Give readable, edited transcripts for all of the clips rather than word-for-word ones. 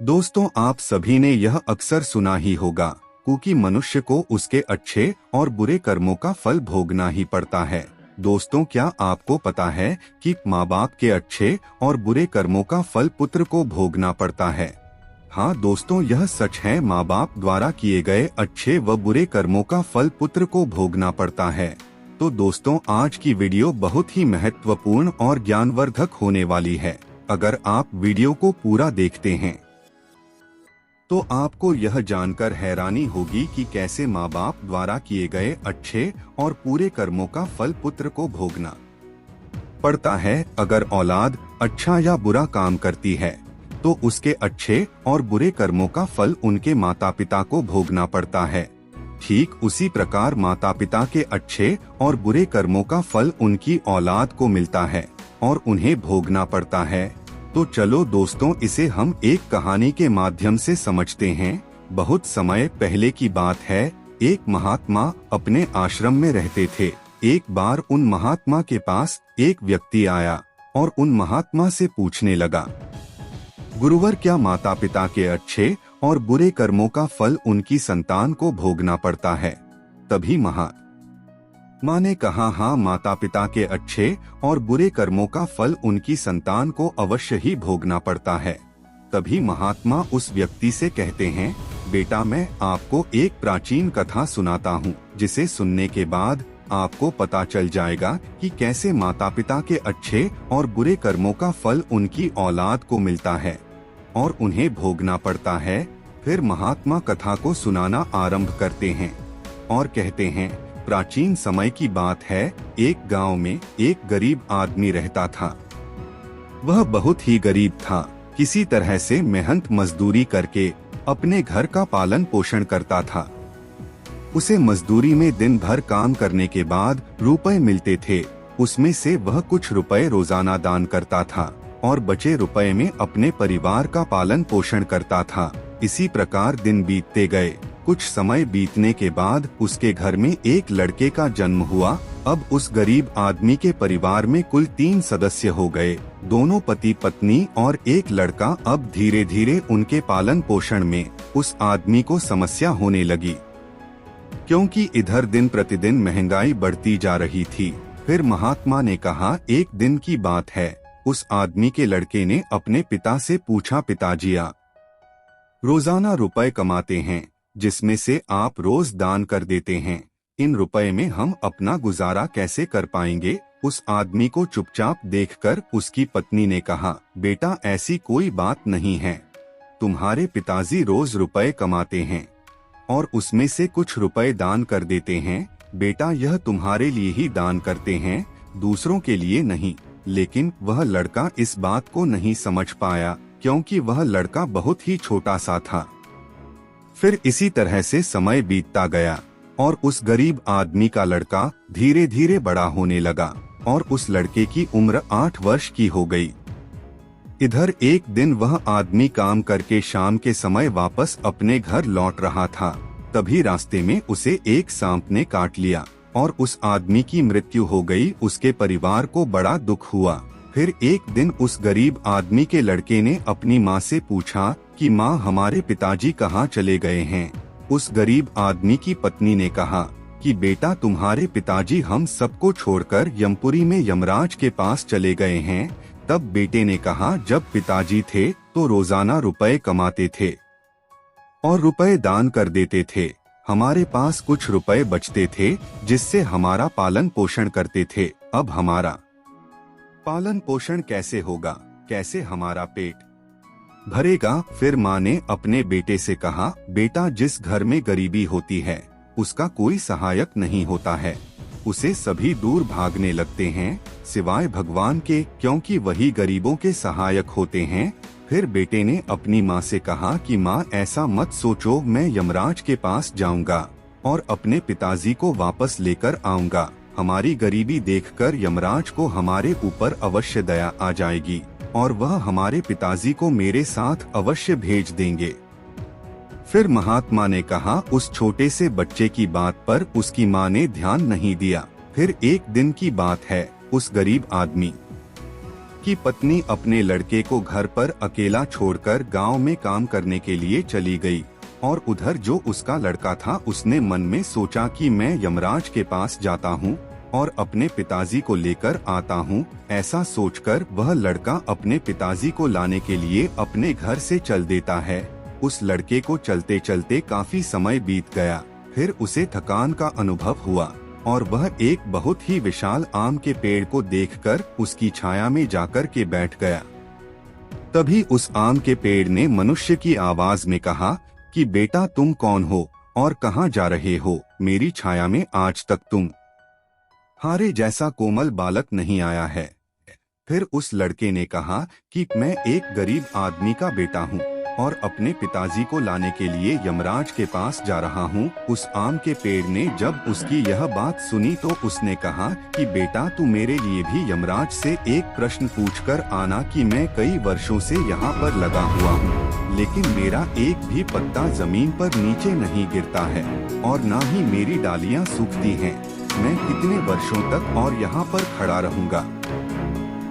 दोस्तों, आप सभी ने यह अक्सर सुना ही होगा क्योंकि मनुष्य को उसके अच्छे और बुरे कर्मों का फल भोगना ही पड़ता है। दोस्तों, क्या आपको पता है कि माँ बाप के अच्छे और बुरे कर्मों का फल पुत्र को भोगना पड़ता है? हाँ दोस्तों, यह सच है। माँ बाप द्वारा किए गए अच्छे व बुरे कर्मों का फल पुत्र को भोगना पड़ता है। तो दोस्तों, आज की वीडियो बहुत ही महत्वपूर्ण और ज्ञानवर्धक होने वाली है। अगर आप वीडियो को पूरा देखते हैं तो आपको यह जानकर हैरानी होगी कि कैसे माँ बाप द्वारा किए गए अच्छे और पूरे कर्मों का फल पुत्र को भोगना पड़ता है। अगर औलाद अच्छा या बुरा काम करती है तो उसके अच्छे और बुरे कर्मों का फल उनके माता पिता को भोगना पड़ता है। ठीक उसी प्रकार माता पिता के अच्छे और बुरे कर्मों का फल उनकी औलाद को मिलता है और उन्हें भोगना पड़ता है। तो चलो दोस्तों, इसे हम एक कहानी के माध्यम से समझते हैं। बहुत समय पहले की बात है। एक महात्मा अपने आश्रम में रहते थे। एक बार उन महात्मा के पास एक व्यक्ति आया और उन महात्मा से पूछने लगा, गुरुवर, क्या माता पिता के अच्छे और बुरे कर्मों का फल उनकी संतान को भोगना पड़ता है? तभी माँ ने कहा, हाँ, माता पिता के अच्छे और बुरे कर्मों का फल उनकी संतान को अवश्य ही भोगना पड़ता है। तभी महात्मा उस व्यक्ति से कहते हैं, बेटा, मैं आपको एक प्राचीन कथा सुनाता हूँ, जिसे सुनने के बाद आपको पता चल जाएगा कि कैसे माता पिता के अच्छे और बुरे कर्मों का फल उनकी औलाद को मिलता है और उन्हें भोगना पड़ता है। फिर महात्मा कथा को सुनाना आरंभ करते हैं और कहते हैं, प्राचीन समय की बात है। एक गांव में एक गरीब आदमी रहता था। वह बहुत ही गरीब था। किसी तरह से मेहनत मजदूरी करके अपने घर का पालन पोषण करता था। उसे मजदूरी में दिन भर काम करने के बाद रुपए मिलते थे। उसमें से वह कुछ रुपए रोजाना दान करता था और बचे रुपए में अपने परिवार का पालन पोषण करता था। इसी प्रकार दिन बीतते गए। कुछ समय बीतने के बाद उसके घर में एक लड़के का जन्म हुआ। अब उस गरीब आदमी के परिवार में कुल 3 सदस्य हो गए। दोनों पति पत्नी और एक लड़का। अब धीरे धीरे उनके पालन पोषण में उस आदमी को समस्या होने लगी, क्योंकि इधर दिन प्रतिदिन महंगाई बढ़ती जा रही थी। फिर महात्मा ने कहा, एक दिन की बात है, उस आदमी के लड़के ने अपने पिता से पूछा, पिताजी, आप रोजाना रुपए कमाते हैं जिसमें से आप रोज दान कर देते हैं। इन रुपए में हम अपना गुजारा कैसे कर पाएंगे? उस आदमी को चुपचाप देखकर उसकी पत्नी ने कहा, बेटा, ऐसी कोई बात नहीं है। तुम्हारे पिताजी रोज रुपए कमाते हैं और उसमें से कुछ रुपए दान कर देते हैं। बेटा, यह तुम्हारे लिए ही दान करते हैं, दूसरों के लिए नहीं। लेकिन वह लड़का इस बात को नहीं समझ पाया, क्योंकि वह लड़का बहुत ही छोटा सा था। फिर इसी तरह से समय बीतता गया और उस गरीब आदमी का लड़का धीरे धीरे बड़ा होने लगा और उस लड़के की उम्र 8 वर्ष की हो गई। इधर एक दिन वह आदमी काम करके शाम के समय वापस अपने घर लौट रहा था। तभी रास्ते में उसे एक सांप ने काट लिया और उस आदमी की मृत्यु हो गई। उसके परिवार को बड़ा दुख हुआ। फिर एक दिन उस गरीब आदमी के लड़के ने अपनी माँ से पूछा कि माँ, हमारे पिताजी कहाँ चले गए हैं? उस गरीब आदमी की पत्नी ने कहा कि बेटा, तुम्हारे पिताजी हम सबको छोड़कर यमपुरी में यमराज के पास चले गए हैं। तब बेटे ने कहा, जब पिताजी थे तो रोजाना रुपए कमाते थे और रुपए दान कर देते थे। हमारे पास कुछ रुपए बचते थे जिससे हमारा पालन पोषण करते थे। अब हमारा पालन पोषण कैसे होगा? कैसे हमारा पेट भरेगा? फिर माँ ने अपने बेटे से कहा, बेटा, जिस घर में गरीबी होती है उसका कोई सहायक नहीं होता है। उसे सभी दूर भागने लगते हैं सिवाय भगवान के, क्योंकि वही गरीबों के सहायक होते हैं। फिर बेटे ने अपनी माँ से कहा कि माँ, ऐसा मत सोचो, मैं यमराज के पास जाऊंगा और अपने पिताजी को वापस लेकर आऊंगा। हमारी गरीबी देखकर यमराज को हमारे ऊपर अवश्य दया आ जाएगी और वह हमारे पिताजी को मेरे साथ अवश्य भेज देंगे। फिर महात्मा ने कहा, उस छोटे से बच्चे की बात पर उसकी माँ ने ध्यान नहीं दिया। फिर एक दिन की बात है, उस गरीब आदमी कि पत्नी अपने लड़के को घर पर अकेला छोड़कर गांव में काम करने के लिए चली गई और उधर जो उसका लड़का था उसने मन में सोचा कि मैं यमराज के पास जाता हूँ और अपने पिताजी को लेकर आता हूँ। ऐसा सोचकर वह लड़का अपने पिताजी को लाने के लिए अपने घर से चल देता है। उस लड़के को चलते चलते काफी समय बीत गया। फिर उसे थकान का अनुभव हुआ और वह एक बहुत ही विशाल आम के पेड़ को देखकर उसकी छाया में जाकर के बैठ गया। तभी उस आम के पेड़ ने मनुष्य की आवाज में कहा कि बेटा तुम कौन हो और कहाँ जा रहे हो? मेरी छाया में आज तक तुम हारे जैसा कोमल बालक नहीं आया है। फिर उस लड़के ने कहा कि मैं एक गरीब आदमी का बेटा हूँ और अपने पिताजी को लाने के लिए यमराज के पास जा रहा हूँ। उस आम के पेड़ ने जब उसकी यह बात सुनी तो उसने कहा कि बेटा तू मेरे लिए भी यमराज से एक प्रश्न पूछकर आना कि मैं कई वर्षों से यहाँ पर लगा हुआ हूँ, लेकिन मेरा एक भी पत्ता जमीन पर नीचे नहीं गिरता है और न ही मेरी डालियाँ सूखती हैं। मैं कितने वर्षों तक और यहाँ पर खड़ा रहूँगा?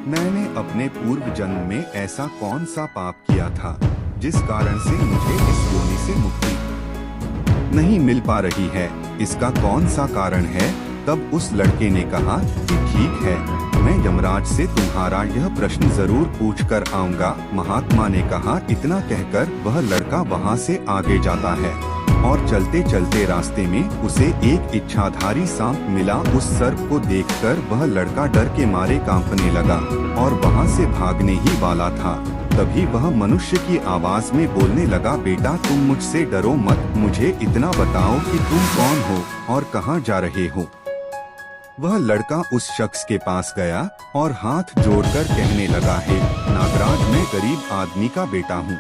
मैंने अपने पूर्व जन्म में ऐसा कौन सा पाप किया था जिस कारण से मुझे इस योनि से मुक्ति नहीं मिल पा रही है? इसका कौन सा कारण है? तब उस लड़के ने कहा कि ठीक है, मैं यमराज से तुम्हारा यह प्रश्न जरूर पूछ कर आऊंगा। महात्मा ने कहा। इतना कहकर वह लड़का वहां से आगे जाता है और चलते चलते रास्ते में उसे एक इच्छाधारी सांप मिला। उस सर्प को देखकर वह लड़का डर के मारे कांपने लगा और वहां से भागने ही वाला था। तभी वह मनुष्य की आवाज में बोलने लगा, बेटा तुम मुझसे डरो मत, मुझे इतना बताओ कि तुम कौन हो और कहाँ जा रहे हो? वह लड़का उस शख्स के पास गया और हाथ जोड़कर कहने लगा, हे नागराज, मैं गरीब आदमी का बेटा हूँ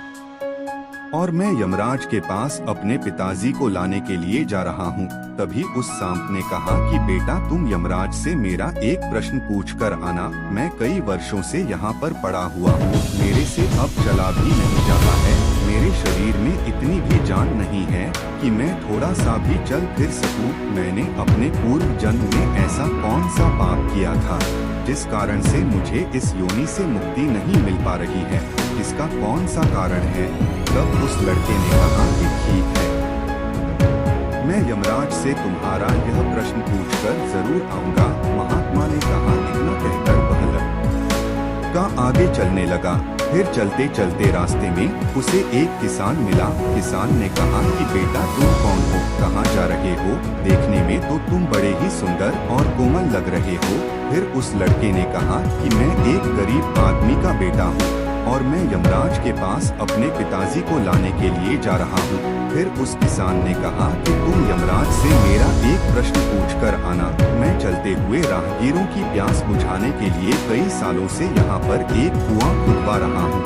और मैं यमराज के पास अपने पिताजी को लाने के लिए जा रहा हूँ। तभी उस सांप ने कहा कि बेटा तुम यमराज से मेरा एक प्रश्न पूछ कर आना। मैं कई वर्षों से यहाँ पर पड़ा हुआ हूँ, मेरे से अब चला भी नहीं जाता है। मेरे शरीर में इतनी भी जान नहीं है कि मैं थोड़ा सा भी चल फिर सकूं। मैंने अपने पूर्व जन्म में ऐसा कौन सा पाप किया था जिस कारण से मुझे इस योनि से मुक्ति नहीं मिल पा रही है? इसका कौन सा कारण है? तब उस लड़के ने कहा कि ठीक है, मैं यमराज से तुम्हारा यह प्रश्न पूछकर जरूर आऊंगा। महात्मा ने कहा। इतना कहकर वह लड़का आगे चलने लगा। फिर चलते चलते रास्ते में उसे एक किसान मिला। किसान ने कहा कि बेटा तुम कौन हो, कहाँ जा रहे हो? देखने में तो तुम बड़े ही सुंदर और कोमल लग रहे हो। फिर उस लड़के ने कहा कि मैं एक गरीब आदमी का बेटा हूँ और मैं यमराज के पास अपने पिताजी को लाने के लिए जा रहा हूँ। फिर उस किसान ने कहा कि तुम यमराज से मेरा एक प्रश्न पूछकर आना। मैं चलते हुए राहगीरों की प्यास बुझाने के लिए कई सालों से यहाँ पर एक कुआं खुदवा रहा हूँ,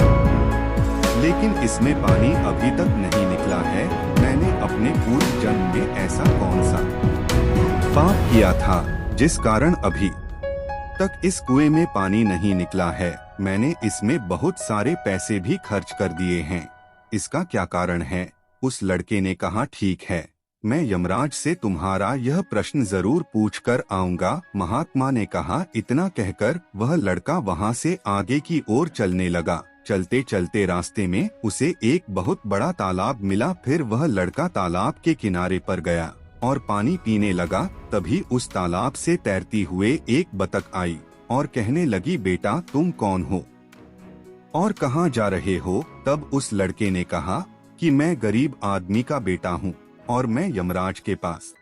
लेकिन इसमें पानी अभी तक नहीं निकला है। मैंने अपने पूर्व जन्म में ऐसा कौन सा पाप किया था जिस कारण अभी तक इस कुएं में पानी नहीं निकला है? मैंने इसमें बहुत सारे पैसे भी खर्च कर दिए हैं, इसका क्या कारण है? उस लड़के ने कहा, ठीक है, मैं यमराज से तुम्हारा यह प्रश्न जरूर पूछकर आऊंगा। महात्मा ने कहा। इतना कहकर वह लड़का वहां से आगे की ओर चलने लगा। चलते चलते रास्ते में उसे एक बहुत बड़ा तालाब मिला। फिर वह लड़का तालाब के किनारे पर गया और पानी पीने लगा। तभी उस तालाब से तैरती हुए एक बतख आई और कहने लगी, बेटा तुम कौन हो और कहाँ जा रहे हो? तब उस लड़के ने कहा कि मैं गरीब आदमी का बेटा हूँ और मैं यमराज के पास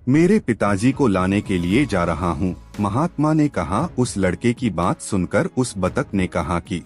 मेरे पिताजी को लाने के लिए जा रहा हूँ। महात्मा ने कहा। उस लड़के की बात सुनकर उस बतख ने कहा कि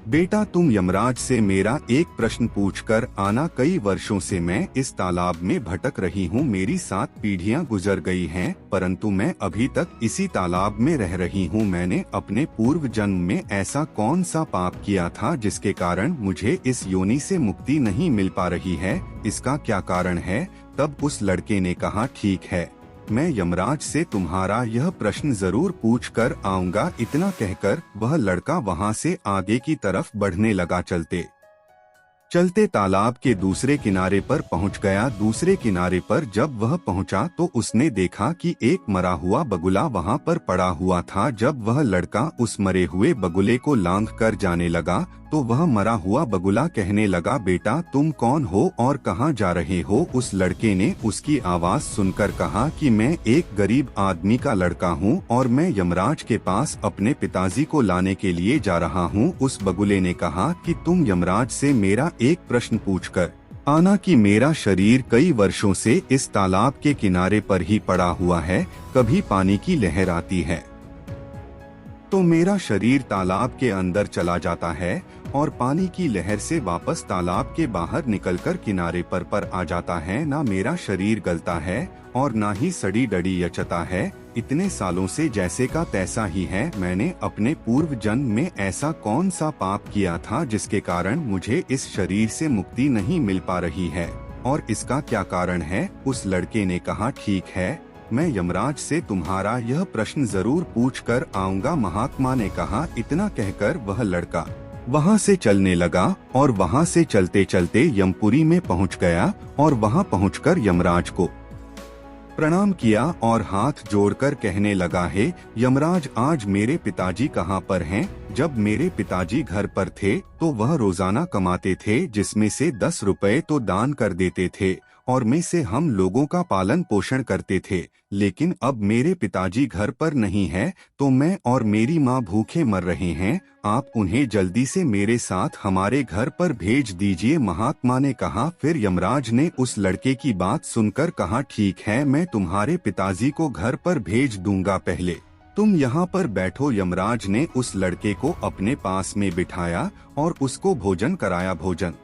बेटा तुम यमराज से मेरा एक प्रश्न पूछकर आना। कई वर्षों से मैं इस तालाब में भटक रही हूँ, मेरी 7 पीढ़ियाँ गुजर गई हैं, परंतु मैं अभी तक इसी तालाब में रह रही हूँ। मैंने अपने पूर्व जन्म में ऐसा कौन सा पाप किया था जिसके कारण मुझे इस योनि से मुक्ति नहीं मिल पा रही है? इसका क्या कारण है? तब उस लड़के ने कहा, ठीक है, मैं यमराज से तुम्हारा यह प्रश्न जरूर पूछ कर आऊंगा। इतना कहकर वह लड़का वहां से आगे की तरफ बढ़ने लगा। चलते चलते तालाब के दूसरे किनारे पर पहुंच गया। दूसरे किनारे पर जब वह पहुंचा तो उसने देखा कि एक मरा हुआ बगुला वहां पर पड़ा हुआ था। जब वह लड़का उस मरे हुए बगुले को लांघ कर जाने लगा तो वह मरा हुआ बगुला कहने लगा, बेटा तुम कौन हो और कहां जा रहे हो? उस लड़के ने उसकी आवाज सुनकर कहा कि मैं एक गरीब आदमी का लड़का हूं और मैं यमराज के पास अपने पिताजी को लाने के लिए जा रहा हूं। उस बगुले ने कहा कि तुम यमराज से मेरा एक प्रश्न पूछकर आना कि मेरा शरीर कई वर्षों से इस तालाब के किनारे पर ही पड़ा हुआ है। कभी पानी की लहर आती है तो मेरा शरीर तालाब के अंदर चला जाता है और पानी की लहर से वापस तालाब के बाहर निकलकर किनारे पर आ जाता है। ना मेरा शरीर गलता है और ना ही सड़ी डड़ी यचता है। इतने सालों से जैसे का तैसा ही है। मैंने अपने पूर्व जन्म में ऐसा कौन सा पाप किया था जिसके कारण मुझे इस शरीर से मुक्ति नहीं मिल पा रही है और इसका क्या कारण है? उस लड़के ने कहा, ठीक है, मैं यमराज से तुम्हारा यह प्रश्न जरूर पूछ कर आऊंगा। महात्मा ने कहा। इतना कहकर वह लड़का वहां से चलने लगा और वहां से चलते चलते यमपुरी में पहुंच गया और वहां पहुंचकर यमराज को प्रणाम किया और हाथ जोड़कर कहने लगा, हे यमराज, आज मेरे पिताजी कहाँ पर हैं? जब मेरे पिताजी घर पर थे तो वह रोजाना कमाते थे, जिसमें से 10 रुपए तो दान कर देते थे और में से हम लोगों का पालन पोषण करते थे। लेकिन अब मेरे पिताजी घर पर नहीं है तो मैं और मेरी माँ भूखे मर रहे हैं। आप उन्हें जल्दी से मेरे साथ हमारे घर पर भेज दीजिए। महात्मा ने कहा। फिर यमराज ने उस लड़के की बात सुनकर कहा, ठीक है, मैं तुम्हारे पिताजी को घर पर भेज दूंगा, पहले तुम यहाँ पर बैठो। यमराज ने उस लड़के को अपने पास में बिठाया और उसको भोजन कराया। भोजन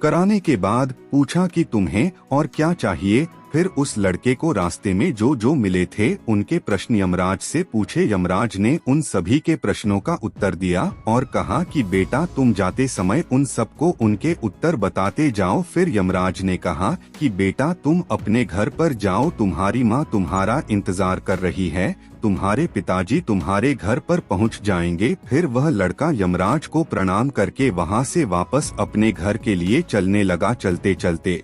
कराने के बाद पूछा कि तुम्हें और क्या चाहिए। फिर उस लड़के को रास्ते में जो जो मिले थे उनके प्रश्न यमराज से पूछे। यमराज ने उन सभी के प्रश्नों का उत्तर दिया और कहा कि बेटा तुम जाते समय उन सबको उनके उत्तर बताते जाओ। फिर यमराज ने कहा कि बेटा तुम अपने घर पर जाओ, तुम्हारी माँ तुम्हारा इंतजार कर रही है, तुम्हारे पिताजी तुम्हारे घर पर पहुंच जाएंगे। फिर वह लड़का यमराज को प्रणाम करके वहां से वापस अपने घर के लिए चलने लगा। चलते चलते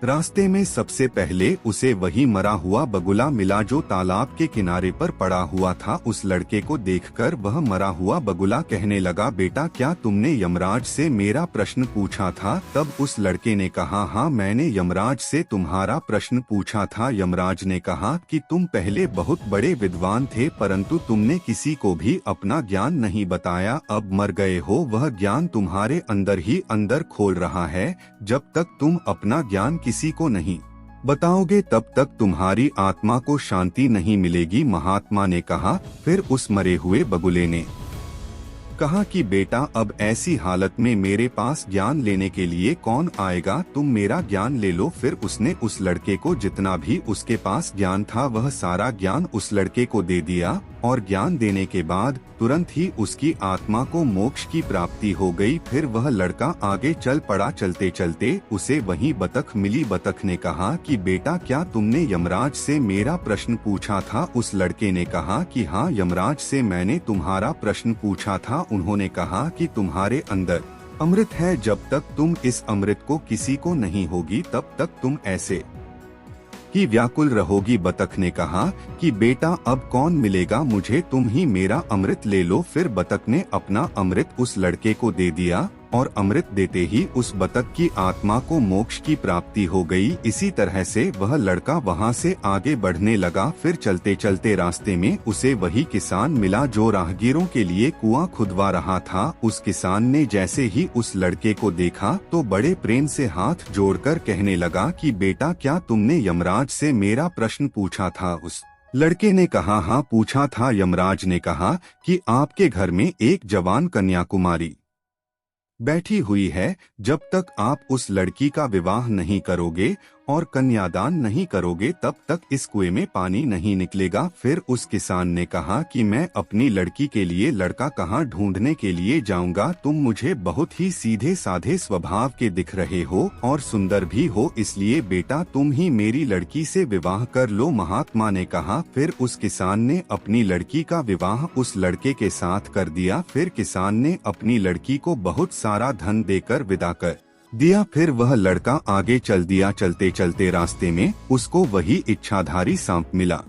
रास्ते में सबसे पहले उसे वही मरा हुआ बगुला मिला जो तालाब के किनारे पर पड़ा हुआ था। उस लड़के को देखकर वह मरा हुआ बगुला कहने लगा, बेटा क्या तुमने यमराज से मेरा प्रश्न पूछा था? तब उस लड़के ने कहा, हाँ, मैंने यमराज से तुम्हारा प्रश्न पूछा था। यमराज ने कहा कि तुम पहले बहुत बड़े विद्वान थे परंतु तुमने किसी को भी अपना ज्ञान नहीं बताया। अब मर गए हो, वह ज्ञान तुम्हारे अंदर ही अंदर खोल रहा है। जब तक तुम अपना ज्ञान किसी को नहीं बताओगे तब तक तुम्हारी आत्मा को शांति नहीं मिलेगी। महात्मा ने कहा। फिर उस मरे हुए बगुले ने कहा कि बेटा अब ऐसी हालत में मेरे पास ज्ञान लेने के लिए कौन आएगा, तुम मेरा ज्ञान ले लो। फिर उसने उस लड़के को जितना भी उसके पास ज्ञान था वह सारा ज्ञान उस लड़के को दे दिया और ज्ञान देने के बाद तुरंत ही उसकी आत्मा को मोक्ष की प्राप्ति हो गई। फिर वह लड़का आगे चल पड़ा। चलते चलते उसे वही बतख मिली। बतख ने कहा कि बेटा क्या तुमने यमराज से मेरा प्रश्न पूछा था? उस लड़के ने कहा कि हाँ, यमराज से मैंने तुम्हारा प्रश्न पूछा था। उन्होंने कहा कि तुम्हारे अंदर अमृत है, जब तक तुम इस अमृत को किसी को नहीं होगी तब तक तुम ऐसे ही व्याकुल रहोगी। बतख ने कहा कि बेटा अब कौन मिलेगा मुझे, तुम ही मेरा अमृत ले लो। फिर बतख ने अपना अमृत उस लड़के को दे दिया और अमृत देते ही उस बतख की आत्मा को मोक्ष की प्राप्ति हो गई। इसी तरह से वह लड़का वहां से आगे बढ़ने लगा। फिर चलते चलते रास्ते में उसे वही किसान मिला जो राहगीरों के लिए कुआं खुदवा रहा था। उस किसान ने जैसे ही उस लड़के को देखा तो बड़े प्रेम से हाथ जोड़कर कहने लगा कि बेटा क्या तुमने यमराज से मेरा प्रश्न पूछा था? उस लड़के ने कहा, हाँ पूछा था। यमराज ने कहा कि आपके घर में एक जवान कन्याकुमारी बैठी हुई है, जब तक आप उस लड़की का विवाह नहीं करोगे और कन्यादान नहीं करोगे तब तक इस कुएं में पानी नहीं निकलेगा। फिर उस किसान ने कहा कि मैं अपनी लड़की के लिए लड़का कहाँ ढूंढने के लिए जाऊंगा, तुम मुझे बहुत ही सीधे साधे स्वभाव के दिख रहे हो और सुंदर भी हो, इसलिए बेटा तुम ही मेरी लड़की से विवाह कर लो। महात्मा ने कहा। फिर उस किसान ने अपनी लड़की का विवाह उस लड़के के साथ कर दिया। फिर किसान ने अपनी लड़की को बहुत सारा धन देकर विदा कर दिया। फिर वह लड़का आगे चल दिया। चलते चलते रास्ते में उसको वही इच्छाधारी सांप मिला।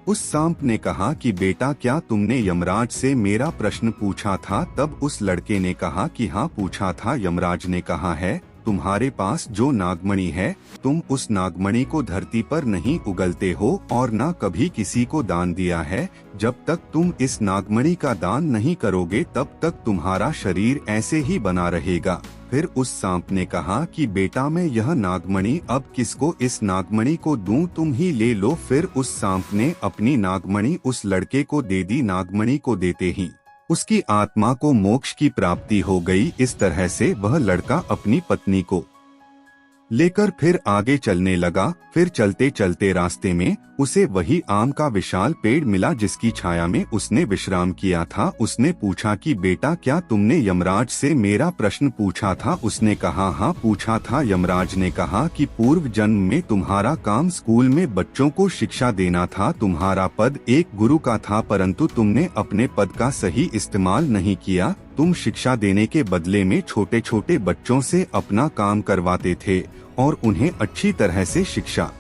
उस सांप ने कहा कि बेटा क्या तुमने यमराज से मेरा प्रश्न पूछा था? तब उस लड़के ने कहा कि हाँ पूछा था। यमराज ने कहा है तुम्हारे पास जो नागमणि है, तुम उस नागमणि को धरती पर नहीं उगलते हो और न कभी किसी को दान दिया है। जब तक तुम इस नागमणि का दान नहीं करोगे तब तक तुम्हारा शरीर ऐसे ही बना रहेगा। फिर उस सांप ने कहा कि बेटा मैं यह नागमणि अब किसको इस नागमणि को दूं, तुम ही ले लो। फिर उस सांप ने अपनी नागमणि उस लड़के को दे दी। नागमणि को देते ही उसकी आत्मा को मोक्ष की प्राप्ति हो गई। इस तरह से वह लड़का अपनी पत्नी को लेकर फिर आगे चलने लगा। फिर चलते चलते रास्ते में उसे वही आम का विशाल पेड़ मिला जिसकी छाया में उसने विश्राम किया था। उसने पूछा कि बेटा क्या तुमने यमराज से मेरा प्रश्न पूछा था? उसने कहा हाँ पूछा था। यमराज ने कहा कि पूर्व जन्म में तुम्हारा काम स्कूल में बच्चों को शिक्षा देना था। तुम्हारा पद एक गुरु का था, परंतु तुमने अपने पद का सही इस्तेमाल नहीं किया। तुम शिक्षा देने के बदले में छोटे छोटे बच्चों से अपना काम करवाते थे और उन्हें अच्छी तरह से शिक्षा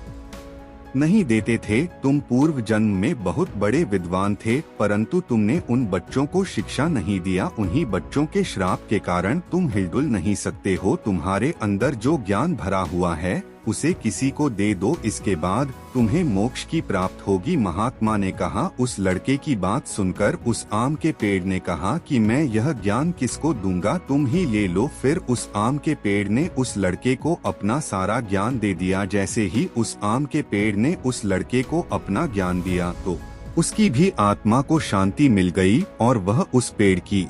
नहीं देते थे। तुम पूर्व जन्म में बहुत बड़े विद्वान थे, परंतु तुमने उन बच्चों को शिक्षा नहीं दिया। उन्हीं बच्चों के श्राप के कारण तुम हिलडुल नहीं सकते हो। तुम्हारे अंदर जो ज्ञान भरा हुआ है उसे किसी को दे दो, इसके बाद तुम्हें मोक्ष की प्राप्त होगी। महात्मा ने कहा। उस लड़के की बात सुनकर उस आम के पेड़ ने कहा कि मैं यह ज्ञान किसको दूंगा, तुम ही ले लो। फिर उस आम के पेड़ ने उस लड़के को अपना सारा ज्ञान दे दिया। जैसे ही उस आम के पेड़ ने उस लड़के को अपना ज्ञान दिया तो उसकी भी आत्मा को शांति मिल गई और वह उस पेड़ की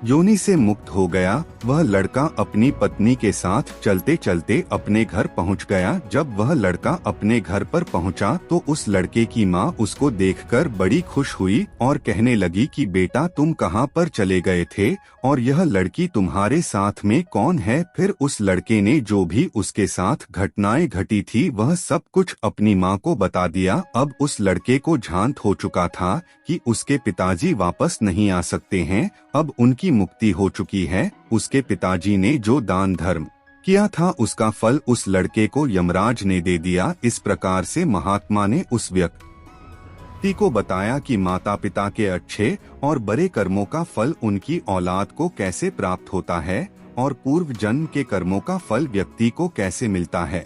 योनि से मुक्त हो गया। वह लड़का अपनी पत्नी के साथ चलते चलते अपने घर पहुंच गया। जब वह लड़का अपने घर पर पहुंचा तो उस लड़के की माँ उसको देखकर बड़ी खुश हुई और कहने लगी कि बेटा तुम कहाँ पर चले गए थे और यह लड़की तुम्हारे साथ में कौन है? फिर उस लड़के ने जो भी उसके साथ घटनाएं घटी थी वह सब कुछ अपनी माँ को बता दिया। अब उस लड़के को झांत हो चुका था कि उसके पिताजी वापस नहीं आ सकते हैं, अब उनकी मुक्ति हो चुकी है। उसके पिताजी ने जो दान धर्म किया था उसका फल उस लड़के को यमराज ने दे दिया। इस प्रकार से महात्मा ने उस व्यक्ति को बताया कि माता पिता के अच्छे और बड़े कर्मों का फल उनकी औलाद को कैसे प्राप्त होता है और पूर्व जन्म के कर्मों का फल व्यक्ति को कैसे मिलता है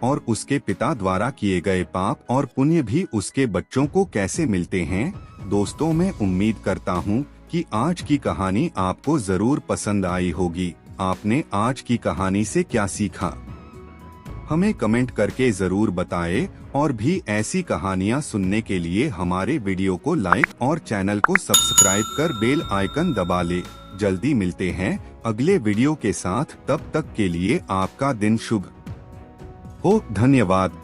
और उसके पिता द्वारा किए गए पाप और पुण्य भी उसके बच्चों को कैसे मिलते हैं। दोस्तों मैं उम्मीद करता हूँ कि आज की कहानी आपको जरूर पसंद आई होगी। आपने आज की कहानी से क्या सीखा हमें कमेंट करके जरूर बताएं और भी ऐसी कहानियां सुनने के लिए हमारे वीडियो को लाइक और चैनल को सब्सक्राइब कर बेल आइकन दबा ले। जल्दी मिलते हैं अगले वीडियो के साथ, तब तक के लिए आपका दिन शुभ हो। धन्यवाद।